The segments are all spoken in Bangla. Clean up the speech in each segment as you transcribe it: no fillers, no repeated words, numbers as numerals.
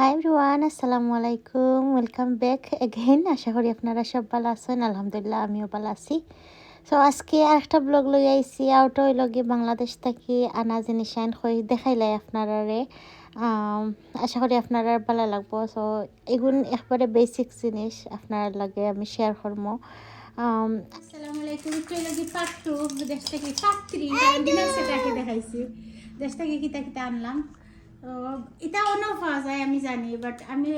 হাই এভরিওয়ান, আসসালামু আলাইকুম। Welcome back again. আশা করি আপনারা সব ভালো আছেন। আলহামদুলিল্লাহ আমিও ভালো আছি। সো আজকে আরেকটা ব্লগ লই আইছি। আউট হইল গিয়ে বাংলাদেশ থেকে আনা জিনিস আইন হই দেখাইলাই আপনারারে। আশা করি আপনারা ভালো লাগবো। সো এগুন একবারে বেসিক জিনিস আপনার লাগে আমি শেয়ার করবো। আসসালামু আলাইকুম। একটু লাগি পাত্র দেশ থেকে পাত্রী ডিনার সেটাকে দেখাইছি। দেশ থেকে কিতা কিতা আনলাম। তো এটা অন্য পাওয়া যায় আমি জানি, বাট আমি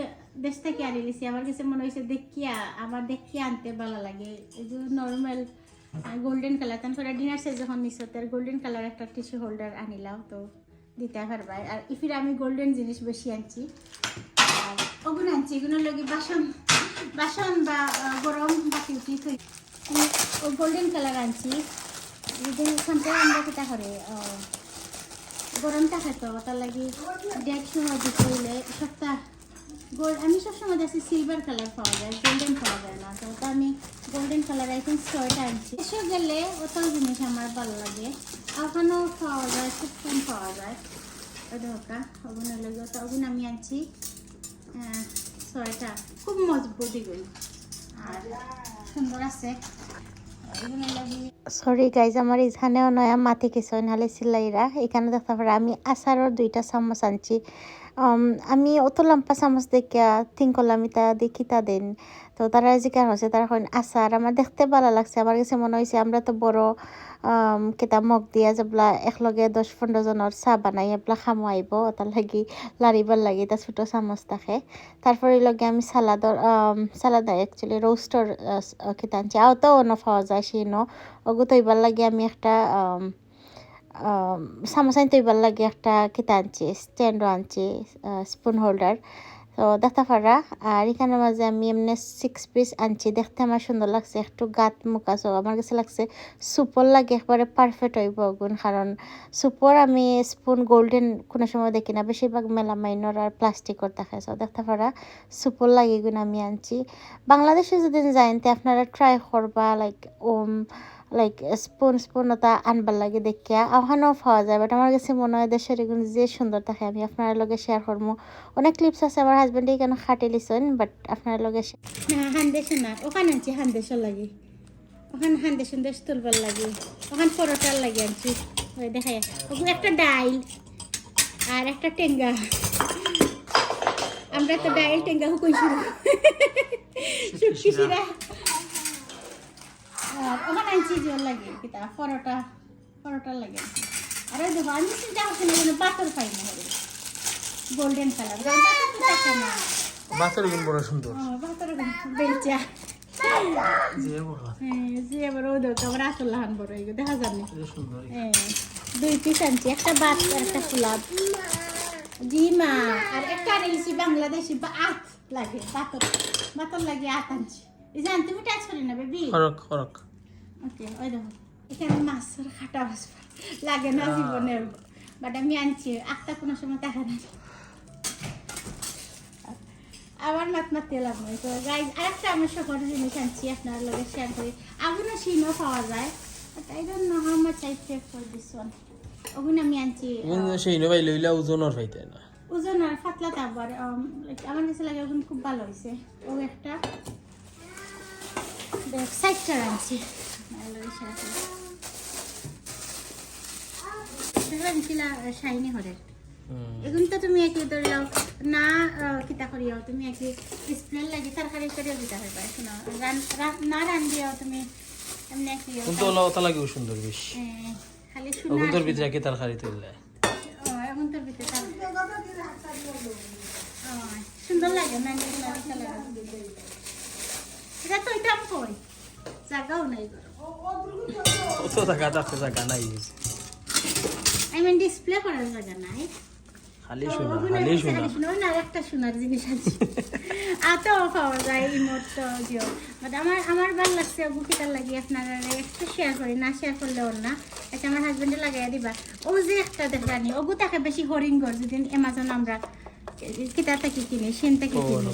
দেশ থেকে আনি লিছি। আমার কাছে মনে হয়েছে দেখিয়া আমার দেখিয়া আনতে ভালো লাগে। এই যে নর্মাল গোল্ডেন কালার, তারপরে ডিনার সেট যখন নিছো তার গোল্ডেন কালার একটা টিস্যু হোল্ডার আনিলাম, তো দিতে পারবাই। আর ইফির আমি গোল্ডেন জিনিস বেশি আনছি। আর ওগুলো আনছি, এগুলোর লগে বাসন বাসন বা গরম বাকি উঠি গোল্ডেন কালার আনছি। যদি এখানটায় আমরা কিতা করে গরম থাকে তো তার লাগি ডেট সময় দিতে হইলে সপ্তাহ গোল্ড আমি সবসময় দেখছি সিলভার কালার পাওয়া যায়, গোল্ডেন পাওয়া যায় না। তো ওটা আমি গোল্ডেন কালার আইথিঙ্ক ছয়টা আনছি। এসব গেলে অত জিনিস আমার ভালো লাগে। ওখানেও পাওয়া যায়, খুব কম পাওয়া যায়। ওটা ওগুলো লাগে, ওটা ওগুলো আমি আনছি ছয়টা। খুব মজবুত এগুলো আর সুন্দর আছে। সরি গাইজ, আমার এখানেও নয়া মাতি কিছু নাহলে সিলাইরা এখানে দেখতে পারে আমি আচারের 2টা চামচ আনছি। আমি অত লম্বা চামচ দেখিয়া থিঙ্ক করলাম তা দেখি তা দেন। তো তারা জিকার হচ্ছে তারা এখন আচার আমার দেখতে ভালো লাগছে। আমার কাছে মনে হয়েছে আমরা তো বড় কেতা মগ দিয়া যাবলা একলগে 10-15 জনের চাহ বানাই এবলা খামো আইব, তার লাগি লারিবার লাগি তা ছোটো চামচ থাকে। তারপরে লগে আমি সালাদ অ্যাকচুয়ালি রোস্টর কেতা আনছি। আওতাও ন পাওয়া যায় সেই ন ওগু তৈবার লাগে আমি একটা চামচ আনি তৈবার লাগে একটা কেতা আনছি, স্ট্যান্ডও আনছি, স্পুন হোল্ডার। তো দেখতে পারা। আর এখানের মাঝে আমি এমনি 6 পিস আনছি। দেখতে আমার সুন্দর লাগছে, একটু গাত মুখ আছে। আমার কাছে লাগছে সুপর লাগে একবারে পারফেক্ট হইব গুণ, কারণ সুপর আমি স্পুন গোল্ডেন কোনো সময় দেখি না, বেশিরভাগ মেলামাইনর আর প্লাস্টিকর দেখাইছ। দেখতে পারা সুপর লাগে গুণ আমি আনছি। বাংলাদেশে যদি যাইতে আপনারা ট্রাই করবা লাইক স্পুন ওটা আনবার লাগে দেখিয়া ওখানেও পাওয়া যায়। বাট আমার কাছে মনে হয় দেশের এগুলো যে সুন্দর থাকে আমি আপনার লগে শেয়ার করবো। অনেক ক্লিপস আছে আমার হাজবেন্ডে এখানে খাটে লিছেন, বাট আপনার লগে হান্দেশন না ওখানে আনছি, হান্দেশন লাগে ওখানে হান্দেশন দেশ তুলবার লাগে, ওখানে পরোটার লাগে আনছি। ওই দেখাই ওখানে একটা ডাইল আর একটা টেঙ্গা। আমরা তো ডাইল টেঙ্গা হুকইছি শুকিছিরা। ওখানে আনছি জল লাগে কিতা পরোটার লাগে। আর ওই দেখো আমি চিন্তা করছি না পাথর পাই না গোল্ডেন কালার থাকে না। বাচ্চার গুণ বড় সুন্দর পাথর বেলচা যে বড় যে আবার ওই দেখো আবার আসল লাহান বড় এগুলো দেখা যাবে সুন্দর। 2 পিস আনছি, একটা বাত আর একটা ফুলাব। জি মা। আর একটা আনিছি বাংলাদেশি আত লাগে, বাতর লাগে আত আনছি। এই যে তুমি টাচ করি না বেবি খরক ওকে। ওই দেখো এখানে মাছের খাটা মাছ লাগে না জীবনে, বাট আমি আনছি। আটটা কোনো সময় দেখা না আবার মাতে লাগবে। তো গাইজ আরেকটা আমার সকল জিনিস আনছি আপনার লগে শেয়ার করি। আগুনও শিনও পাওয়া যায়, but I don't know how much I pay for this one. ওগুন আমি আনছি। সেই নবাই লইলা ওজনর পাইতে না, ওজন আর পাতলা তারপর আমার কাছে লাগে ওগুন খুব ভালো হয়েছে। ও একটা দেখ সাইডটা আনছি শাইনি হরে। এখন তো তুমি একই ধরিয়াও না কিতা করিয়াও তুমি একই ডিসপ্লে লাগি তরকারি করিয়াও দিতে হবে না রান দিয়াও তুমি এমনি একই কিন্তু ওটা লাগে সুন্দর বেশ। খালি ওগুন তোর ভিতরে কি তরকারি তুললে এখন তোর ভিতরে সুন্দর লাগে না। এটা তো এটা আমি কই জায়গাও নাই অত টাকা থাকতে জায়গা নাই, আই মিন ডিসপ্লে করার জায়গা নাই। খালি শোনা না একটা শোনার জিনিস আছে আতো পাওয়া যায় ইমোট জিও। বাট আমার ভালো লাগছে ওগু কিটার লাগি আপনারা একটু শেয়ার করি, না শেয়ার করলে ওর না এটা আমার হাজবেন্ডে লাগাইয়া দিবা। ও যে একটা দেখানি ওগু তাকে বেশি হরিঙ্গর যদি অ্যামাজন আমরা কিতা থেকে কিনি সেন থেকে কিনি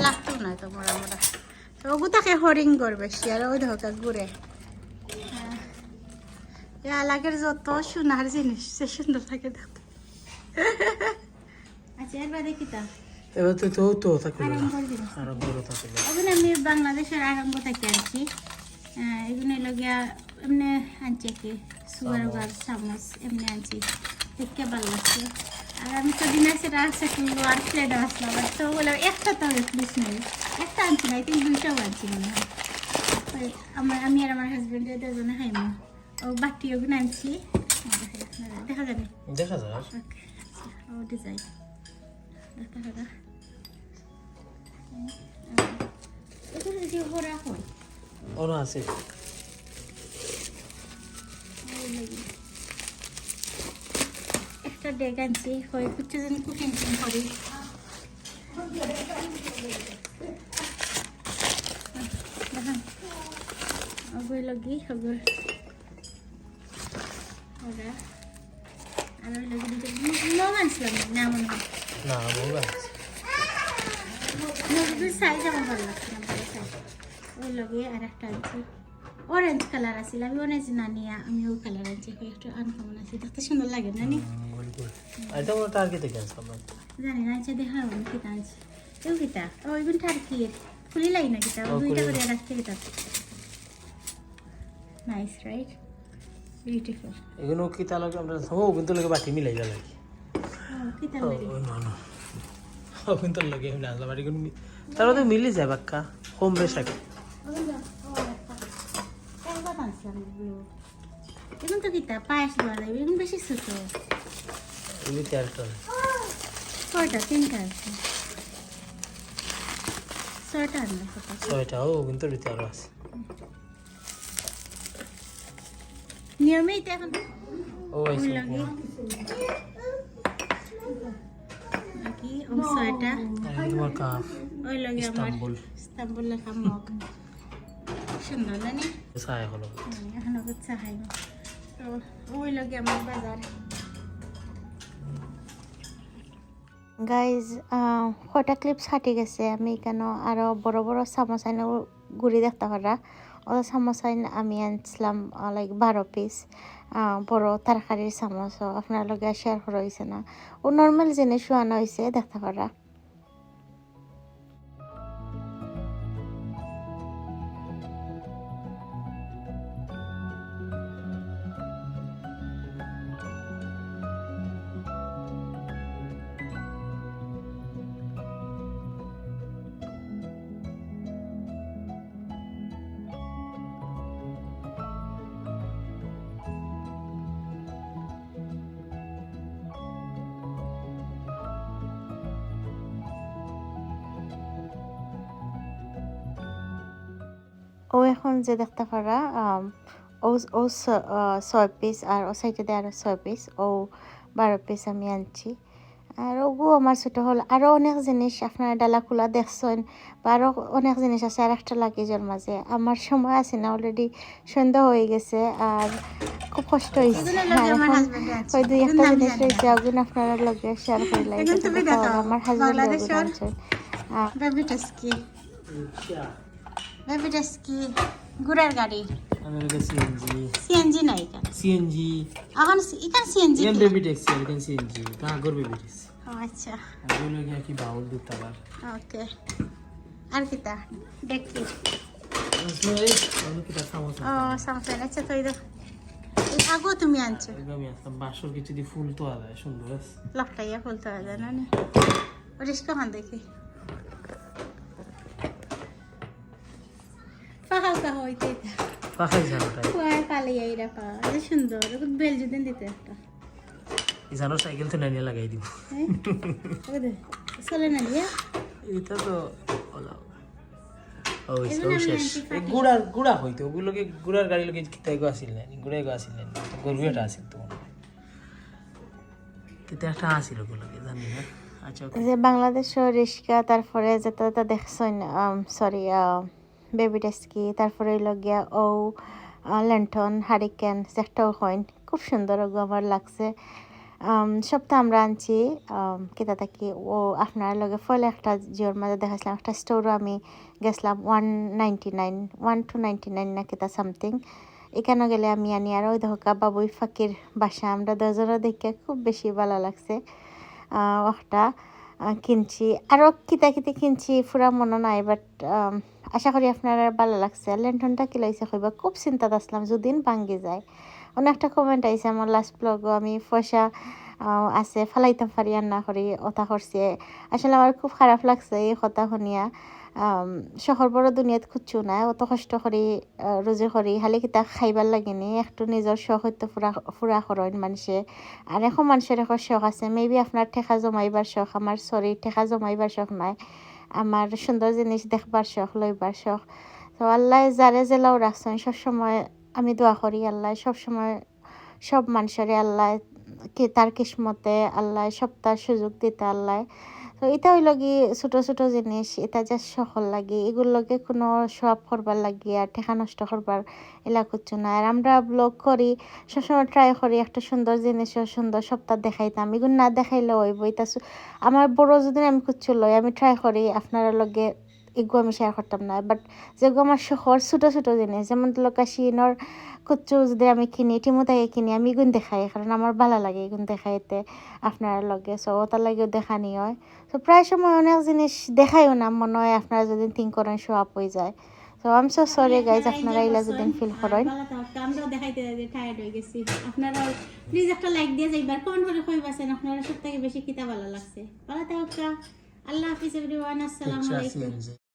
লাগতো না তো মোরা ওগু তাকে হরিঙ্গর বেশি। আর ওই দেখো ঘুরে লাগের যত সোনার জিনিস সে সুন্দর থাকে দেখতে। আচ্ছা এর বাদে কিতা এবার তো থাকবে না আরম্ভর জিনিস আর বড় থাকবে এখন আমি বাংলাদেশের আরম্ভ থেকে আনছি। এগুলো লগিয়া এমনি আনছি কি সুগার গার চামচ এমনি আনছি দেখতে ভালো লাগছে। আর আমি তো দিনের সেটা আছে আর প্লেট আসলাম তো বললাম একটা তো প্লিজ নেই, একটা আনছি না, কিন্তু দুইটাও আনছি মনে হয়। আমি আর আমার হাজব্যান্ডের দুজনে খাইমো। ও বাটি ওগুলো আনছি, দেখা যাবে দেখা যায় ও ডিজাইন দেখা যাবে এগুলো যে ভরা হয় ওরা আছে একটা ডেক আনছি হয় কিছু জন কুকিং করি। দেখেন ওগুলো লগি ওগুলো ওরা আর ওই লগি মগ আনছিলাম না মনে হয় না বলবা মগের সাইজ আমার ভালো লাগছে না, ভালো সাইজ। ওই লগে আর একটা আনছি অরেঞ্জ কালার আছিল, আমি অরেঞ্জ না নিয়ে আমি ওই কালার আনছি একটু আনকমন আছে, দেখতে সুন্দর লাগে না নি এটা ওটা টার্গেট থেকে আসলাম জানি না। আচ্ছা দেখা আমি কিতা আনছি এও কিতা ওইগুলো টার্কির খুলি লাই না কিতা ও, দুইটা খুলি করে রাখতে কিতা নাইস রাইট বিউটিফুল। এগুলো কি তা লাগে আমরা ও কিন্তু লাগে বাটি মিলাই গেল কিতা ও লাগে না না ও কিন্তু লাগে না আসলে বাটি কোন তারা তো মিলে যায় বাক্কা হোম বেশ থাকে এখন তো কিতা পায়েস দেওয়া যাবে, এখন বেশি ছোট এগুলি ক্যারেক্টার ছয়টা তিনটা আছে ছয়টা আনলে ছয়টা ও কিন্তু ভিতরে আরো আছে নিয়মিত এখন ও ওই আইছে লাগে নাকি ও ছয়টা তোমার কাপ ওই লাগে আমার ইস্তাম্বুল ইস্তাম্বুল লেখা মগ সুন্দর জানি সায় হলো এখন ওকে চাহাই তো ওই লাগে আমার বাজার। গাইজ কয়টা ক্লিপস হাঁটি গেছে আমি কেন আরও বড় বড় চামচ আইন গুড়ি দেখতে পারা ও চামচ আইন আমি আনছিলাম লাইক 12 পিস বড় তরকারির চামচ আপনার লগে শেয়ার করা হয়েছে না ও নর্মাল জিনিসও আনা হয়েছে দেখতে পারা। ও এখন যে দেখতে পারা ও ও 6 পিস আর ও সাইডে দিয়ে আরও 6 পিস ও 12 পিস আমি আনছি। আর ওগু আমার ছোটো হল আরও অনেক জিনিস আপনারা ডালা খোলা দেখছেন বা আরও অনেক জিনিস আছে আর একটা লাগেজের মাঝে আমার সময় আছে না অলরেডি সন্ধ্যা হয়ে গেছে আর খুব কষ্ট হয়েছে। আর এখন ওই দুই একটা জিনিস রয়েছে ওগুলো আপনারা লগে শেয়ার করে লাগে আমার হাজব্যান্ড আনছে বেবি টাস্কি বেবি টাস্কি গুড়ার গাড়ি আমি লাগে সিএনজি সিএনজি নাই কেন সিএনজি এখন ইকান সিএনজি এম বেবি ট্যাক্সি আর কেন সিএনজি কাগর বেবি ট্যাক্সি আচ্ছা এগুলো কি বাউল দিতে আবার ওকে আর কিতা দেখি আসলে এই অনেক কিছু সমস্যা ও সামসা আচ্ছা তো এই আগো তুমি আনছো আমি আসলাম বাসর কিছু দিয়ে ফুল তো আলাদা সুন্দর আছে লকটাইয়া খুলতে হয় না নি রিস্কা খান দেখি পাহাল কা হইতে পাখাই জানোটাই কুয়ার পালিয়ে এরা পা যে সুন্দর বেল যদি দিতে একটা এই জানো সাইকেল তো নাইনে লাগাই দিব হ্যাঁ ওই দে চলে না দিয়া এটা তো ওলা ওই এগুলো আমি শেষ আনছি এই গুড়া হইতো ওগুলোকে গুড়ার গাড়ি লোকে কিতাই গো আসিল না গুড়াই গো আসিল না গরুটা আসিল তো কিতা একটা আসিল ওগুলোকে জানি না আচ্ছা যে বাংলাদেশের রিস্কা তারপরে যেটা দেখছেন সরি বেবি টাস্কি তারপরে লগিয়া ও ল্যান্টন হারিকেন একটাও হইন খুব সুন্দর ওগো আমার লাগছে সবটা আমরা আনছি কেতা থাকি ও আপনার লগে ফলে একটা জিওর মাঝে দেখাছিলাম একটা স্টোরও আমি গেছিলাম 199 1 to 99 না কেতা সামথিং এখানে গেলে আমি আনি। আর ওই দেখো বাবুই ফাঁকির বাসা আমরা দুজনে দেখে খুব বেশি ভালো লাগছে। ওটা কিনছি, আরও কিতা কিনছি পুরা মনে নাই, বাট আশা করি আপনার ভালো লাগছে। ল্যান্টনটা কি লাগছে কইবা, খুব চিন্তাত আসলাম যদিন ভাঙ্গি যায়। অনেকটা কমেন্ট আইছে আমার লাস্ট ব্লগও, আমি পয়সা আছে ফালাইতাম পারি আর না করি কথা করছে। আসলে আমার খুব খারাপ লাগছে এই কথা শুনিয়া। শহর বড় দুনিয়াত খুঁজছো না, অত কষ্ট করি রোজে করি খালি কিতা খাইবার লাগেনি, একটু নিজের শখ হইতে ফুরা করেন মানুষে। আর এখন মানুষের এখন শখ আছে, মেবি আপনার ঠেকা জমাইবার শখ, আমার ঠেকা জমাইবার শখ নাই, আমার সুন্দর জিনিস দেখবার শখ, লইবার শখ। তো আল্লাহ যারে জেলাও রাখছেন সবসময় আমি দোয়া করি আল্লাহ সবসময় সব মানুষের আল্লাহ কি তার কিসমতে আল্লাহ সব তার সুযোগ দিতে আল্লাহ। তো এটা হইল কি ছোট ছোট জিনিস, এটা যা সফল লাগে এগুলোকে কোনো সব করবার লাগি আর ঠেকা নষ্ট করবার এলা করছো না। আর আমরা ব্লগ করি সবসময় ট্রাই করি একটা সুন্দর জিনিসও সুন্দর সপ্তাহ দেখাইতাম, এগুলো না দেখাইলে হইব। এটা আমার বড় যদি আমি করছিল আমি ট্রাই করি আপনার লগে এগুলো আমি শেয়ার করতাম না, বাট যেগুলো আমার শহর ছোটো ছোটো জিনিস যেমন লোকাশিনর কুচ্চু যদি আমি কিনি টিমোতাকে কিনি আমি এগুন দেখাই, কারণ আমার ভালো লাগে এগুন দেখাইতে আপনার লগে। সো ওটার লাগেও দেখানি হয়। তো প্রায় সময় অনেক জিনিস দেখাইও না মনে হয় আপনারা যদি থিঙ্ক করেন শো আপ হয়ে যায়। তো I am so sorry guys, আপনারা এইলা যদি ফিল করেন। আমরাও দেখাইতে টায়ার্ড হয়ে গেছি। আপনারা প্লিজ একটা লাইক দিয়ে যাইবার, কমেন্ট করে কইবাছেন আপনারা সব থেকে বেশি কিতা ভালো লাগছে। ভালো থাকা, আল্লাহ হাফিজ এভরিওয়ান, আসসালামু আলাইকুম।